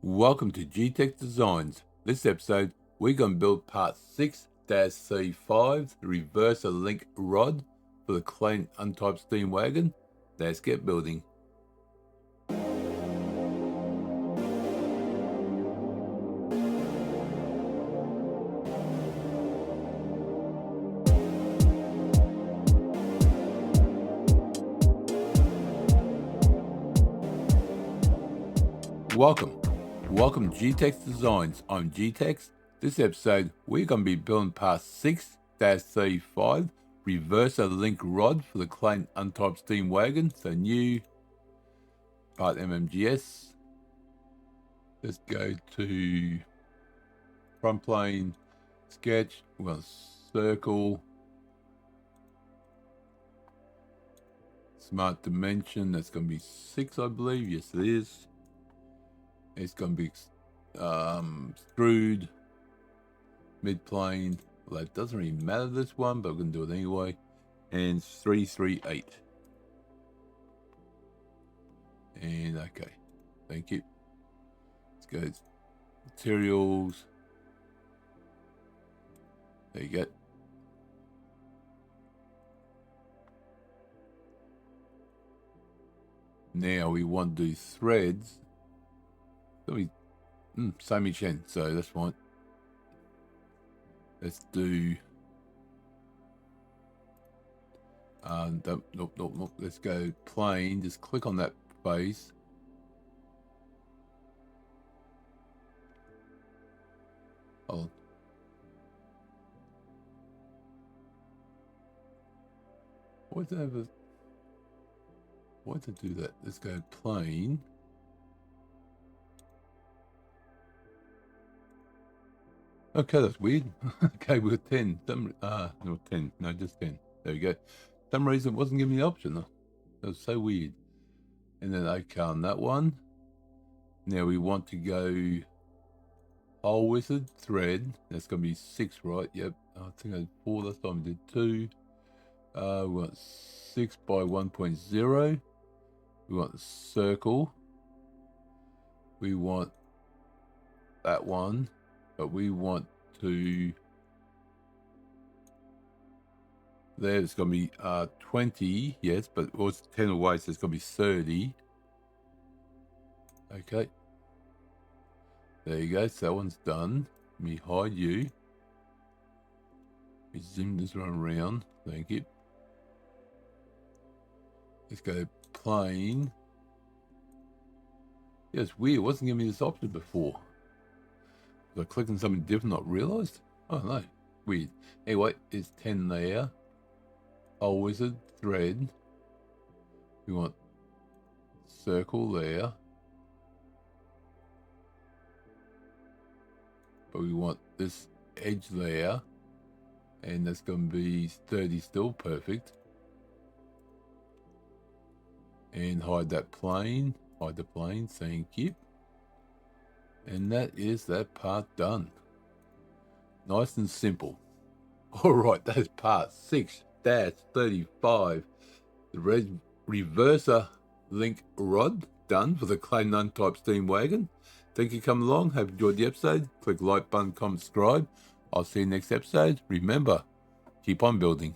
Welcome to G-Tex Designs. This episode, we're going to build part 6-35, the reverser link rod for the Clayton Undertype steam wagon. Let's get building. Welcome to G-Tex Designs. I'm G-Tex. This episode, we're going to be building part 6-35, reverser link rod for the Clayton Undertype steam wagon. So new, part MMGS. Let's go to front plane, sketch, we're going to circle, smart dimension, that's going to be 6 I believe, yes it is. It's going to be extrude, mid-plane. Well, that doesn't really matter this one, but we're going to do it anyway. And 338. And okay, thank you. Let's go materials. There you go. Now we want to do threads. Same each end, so that's fine. Let's do nope. Let's go plane. Just click on that face. Oh, why did it do that? Let's go plane. Okay, that's weird. Okay, we're 10. No, 10. No, just 10. There we go. For some reason, it wasn't giving me the option, though. That was so weird. And then okay on that one. Now we want to go hole wizard thread. That's going to be 6, right? Yep. I think I did 4 last time. I did 2. We want 6 by 1.0. We want the circle. We want that one. But we want to, there's going to be 20, yes, but it was 10 away, so it's going to be 30. Okay. There you go, so that one's done. Let me hide you. Let me zoom this one around. Thank you. Let's go plane. Yeah, it's weird. It wasn't giving me this option before. I clicked on something different, not realized. Oh no, weird. Anyway, it's 10 there. Hole wizard thread. We want circle there, but we want this edge there, and that's going to be 30 still. Perfect. And hide that plane. Hide the plane. Thank you. And that is that part done. Nice and simple. Alright, that's part 6-35. The reverser link rod done for the Clayton Undertype steam wagon. Thank you for coming along. Hope you enjoyed the episode. Click like button, comment, subscribe. I'll see you next episode. Remember, keep on building.